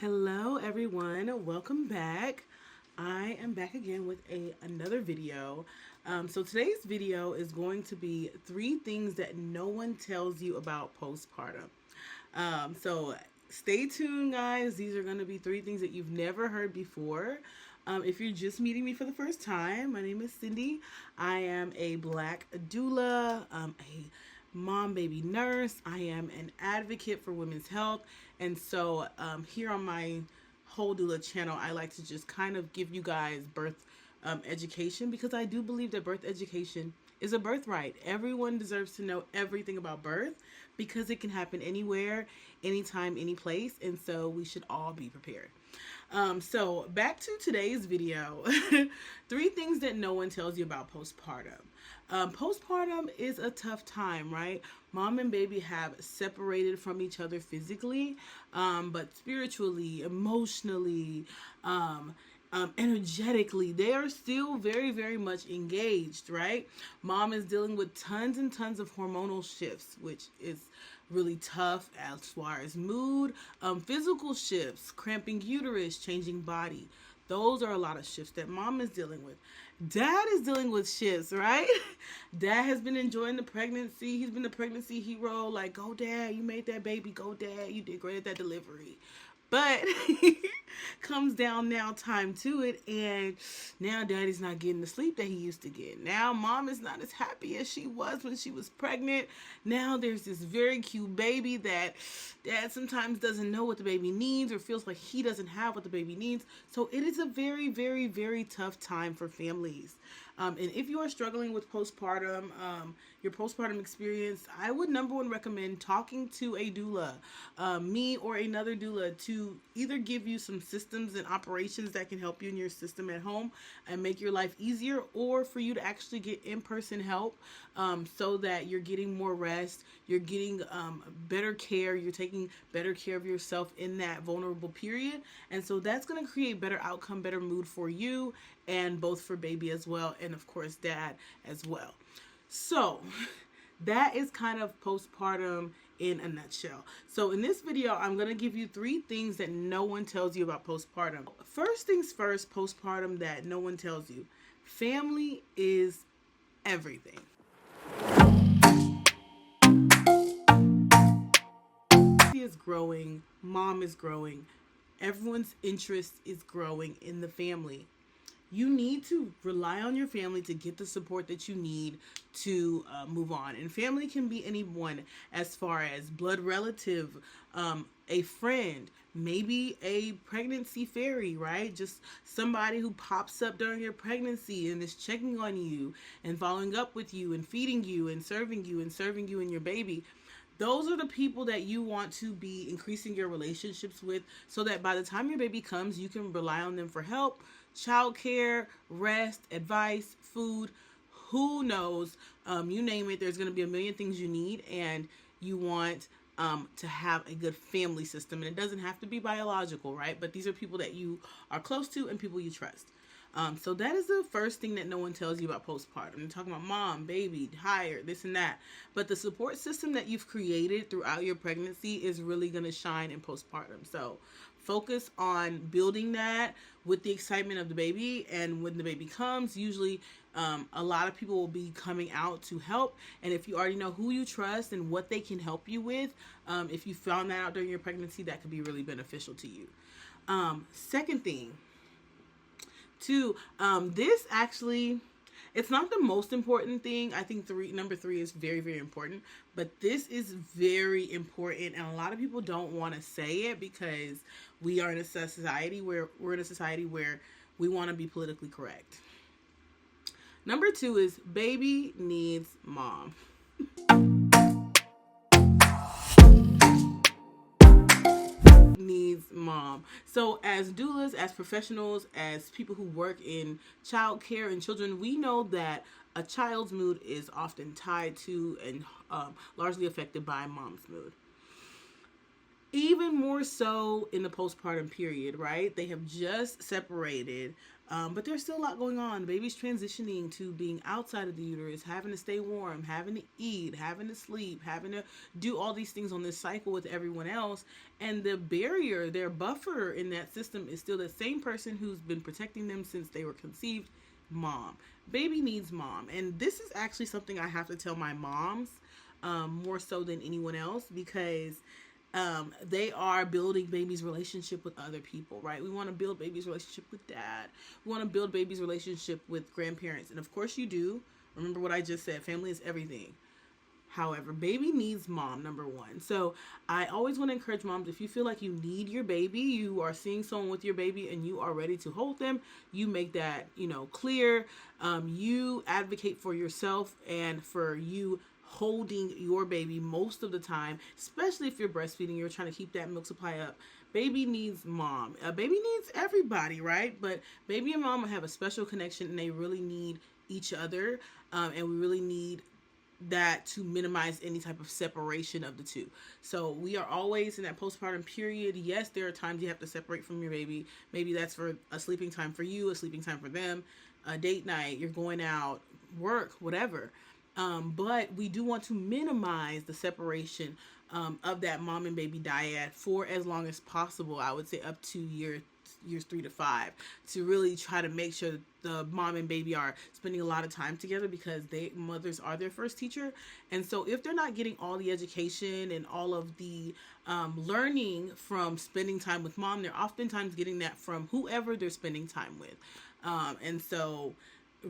Hello everyone, welcome back. I am back again with another video. So today's video is going to be 3 things that no one tells you about postpartum. So stay tuned, guys. These are going to be 3 things that you've never heard before. If you're just meeting me for the first time, my name is Cindy. I am a Black doula, a mom baby nurse. I am an advocate for women's health. And so here on my whole doula channel, I like to just kind of give you guys birth education, because I do believe that birth education is a birthright. Everyone deserves to know everything about birth because it can happen anywhere, anytime, any place. And so we should all be prepared. So back to today's video. 3 things that no one tells you about postpartum. Postpartum is a tough time, right? Mom and baby have separated from each other physically, but spiritually, emotionally, energetically, they are still very, very much engaged, right? Mom is dealing with tons and tons of hormonal shifts, which is really tough as far as mood, physical shifts, cramping uterus, changing body. Those are a lot of shifts that mom is dealing with. Dad is dealing with shifts, right? Dad has been enjoying the pregnancy. He's been the pregnancy hero. Like, go dad, you made that baby. Go dad, you did great at that delivery. But comes down now time to it, and now daddy's not getting the sleep that he used to get. Now mom is not as happy as she was when she was pregnant. Now there's this very cute baby that dad sometimes doesn't know what the baby needs, or feels like he doesn't have what the baby needs. So it is a very, very, very tough time for families. And if you are struggling with postpartum, your postpartum experience, I would number 1 recommend talking to a doula, me or another doula, to either give you some systems and operations that can help you in your system at home and make your life easier, or for you to actually get in-person help, so that you're getting more rest, you're getting better care, you're taking better care of yourself in that vulnerable period. And so that's going to create better outcome, better mood for you, and both for baby as well, and of course dad as well. So that is kind of postpartum in a nutshell. So in this video, I'm going to give you 3 things that no one tells you about postpartum. First things first, postpartum that no one tells you. Family is everything. Is growing, mom is growing, everyone's interest is growing in the family. You need to rely on your family to get the support that you need to move on. And family can be anyone, as far as blood relative, a friend, maybe a pregnancy fairy, right? Just somebody who pops up during your pregnancy and is checking on you and following up with you and feeding you and serving you and your baby. Those are the people that you want to be increasing your relationships with, so that by the time your baby comes, you can rely on them for help, childcare, rest, advice, food, who knows, you name it. There's going to be a million things you need, and you want to have a good family system. And it doesn't have to be biological, right? But these are people that you are close to and people you trust. So that is the first thing that no one tells you about postpartum. They're talking about mom, baby, hired, this and that. But the support system that you've created throughout your pregnancy is really going to shine in postpartum. So focus on building that with the excitement of the baby. And when the baby comes, usually a lot of people will be coming out to help. And if you already know who you trust and what they can help you with, if you found that out during your pregnancy, that could be really beneficial to you. Second thing, this actually, it's not the most important thing. I think number 3 is very, very important, but this is very important, and a lot of people don't want to say it because we are in a society where we want to be politically correct. Number 2 is baby needs mom. Needs mom. So as doulas, as professionals, as people who work in child care and children, we know that a child's mood is often tied to and largely affected by mom's mood. Even more so in the postpartum period, right? They have just separated, but there's still a lot going on. Baby's transitioning to being outside of the uterus, having to stay warm, having to eat, having to sleep, having to do all these things on this cycle with everyone else. And the barrier, their buffer in that system is still the same person who's been protecting them since they were conceived, mom. Baby needs mom. And this is actually something I have to tell my moms more so than anyone else, because they are building baby's relationship with other people, right? We want to build baby's relationship with dad. We want to build baby's relationship with grandparents. And of course you do. Remember what I just said. Family is everything. However, baby needs mom, number one. So I always want to encourage moms, if you feel like you need your baby, you are seeing someone with your baby and you are ready to hold them, you make that, clear. You advocate for yourself and for you holding your baby most of the time, especially if you're breastfeeding, you're trying to keep that milk supply up. Baby needs mom. Baby needs everybody, right? But baby and mom have a special connection, and they really need each other. And we really need that to minimize any type of separation of the two. So we are always in that postpartum period. Yes, there are times you have to separate from your baby. Maybe that's for a sleeping time for you, a sleeping time for them, a date night, you're going out, work, whatever. But we do want to minimize the separation of that mom and baby dyad for as long as possible. I would say up to years 3 to 5, to really try to make sure that the mom and baby are spending a lot of time together, because mothers are their first teacher. And so if they're not getting all the education and all of the learning from spending time with mom, they're oftentimes getting that from whoever they're spending time with. And so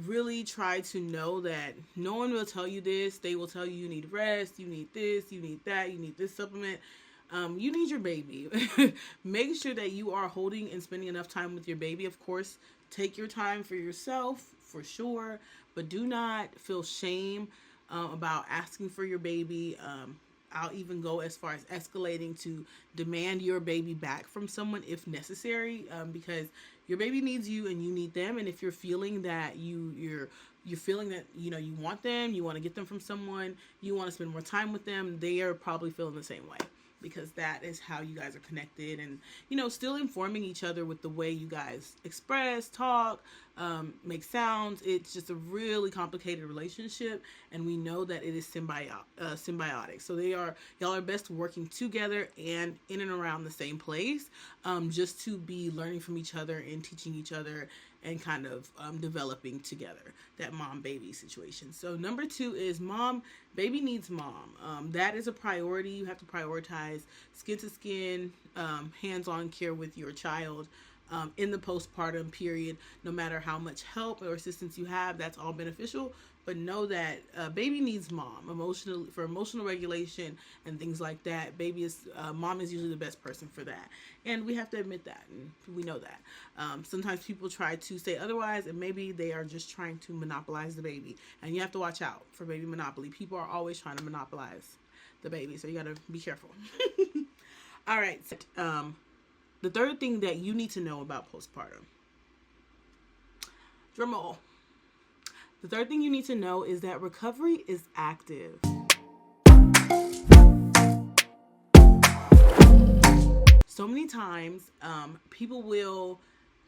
really try to know that no one will tell you this. They will tell you need rest, you need this, you need that, you need this supplement. You need your baby. Make sure that you are holding and spending enough time with your baby. Of course, take your time for yourself, for sure, but do not feel shame about asking for your baby. I'll even go as far as escalating to demand your baby back from someone if necessary, because your baby needs you and you need them. And if you're feeling that you're feeling that you want them, you want to get them from someone, you want to spend more time with them, they are probably feeling the same way, because that is how you guys are connected, and still informing each other with the way you guys express, talk, make sounds. It's just a really complicated relationship, and we know that it is symbiotic. So y'all are best working together and in and around the same place, just to be learning from each other and teaching each other and kind of developing together, that mom-baby situation. So number 2 is baby needs mom. That is a priority. You have to prioritize skin-to-skin, hands-on care with your child in the postpartum period. No matter how much help or assistance you have, that's all beneficial. But know that baby needs mom for emotional regulation and things like that. Mom is usually the best person for that, and we have to admit that, and we know that. Sometimes people try to say otherwise, and maybe they are just trying to monopolize the baby, and you have to watch out for baby monopoly. People are always trying to monopolize the baby, so you got to be careful. All right, the third thing that you need to know about postpartum. Drum roll. The third thing you need to know is that recovery is active. So many times, people will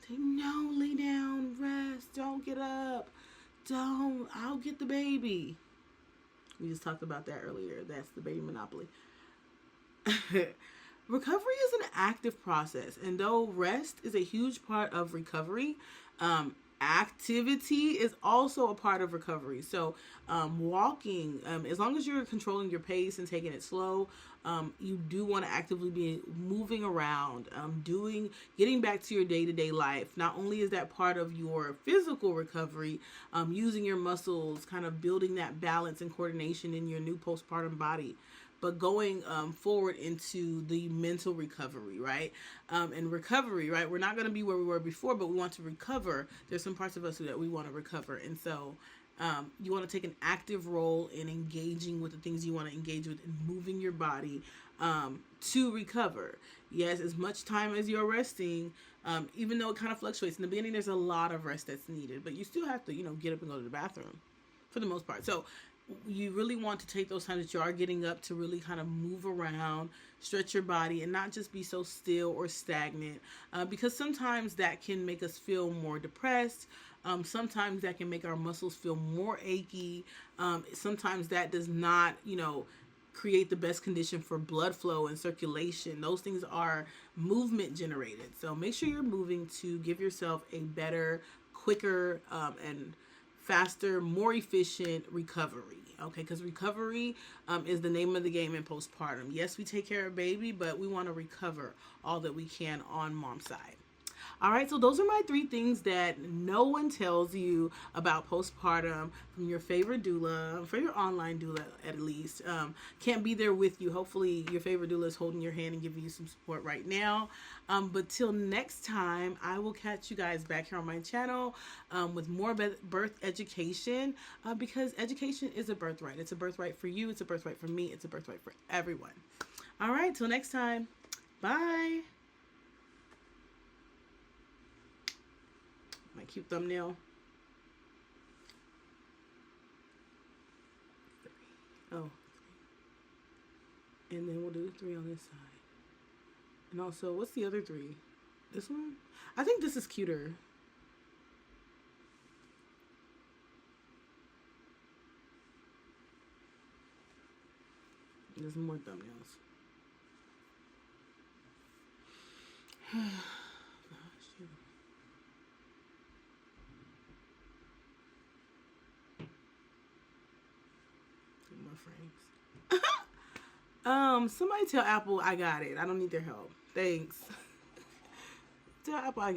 say, no, lay down, rest, don't get up, I'll get the baby. We just talked about that earlier. That's the baby monopoly. Recovery is an active process, and though rest is a huge part of recovery, activity is also a part of recovery. So walking, as long as you're controlling your pace and taking it slow, you do want to actively be moving around, getting back to your day-to-day life. Not only is that part of your physical recovery, using your muscles, kind of building that balance and coordination in your new postpartum body, but going forward into the mental recovery, right? And recovery, right? We're not going to be where we were before, but we want to recover. There's some parts of us that we want to recover. And so you want to take an active role in engaging with the things you want to engage with and moving your body to recover. Yes, as much time as you're resting, even though it kind of fluctuates. In the beginning, there's a lot of rest that's needed, but you still have to, get up and go to the bathroom for the most part. So you really want to take those times that you are getting up to really kind of move around, stretch your body, and not just be so still or stagnant. Because sometimes that can make us feel more depressed. Sometimes that can make our muscles feel more achy. Sometimes that does not, create the best condition for blood flow and circulation. Those things are movement generated. So make sure you're moving to give yourself a better, quicker, and faster, more efficient recovery. Okay, because recovery is the name of the game in postpartum. Yes, we take care of baby, but we want to recover all that we can on mom's side. All right, so those are my 3 things that no one tells you about postpartum from your favorite doula, for your online doula at least. Can't be there with you. Hopefully, your favorite doula is holding your hand and giving you some support right now. But till next time, I will catch you guys back here on my channel with more birth education because education is a birthright. It's a birthright for you. It's a birthright for me. It's a birthright for everyone. All right, till next time. Bye. My cute thumbnail. Oh, and then we'll do 3 on this side. And also, what's the other 3? This one? I think this is cuter. There's more thumbnails. Somebody tell Apple I got it. I don't need their help. Thanks. Tell Apple I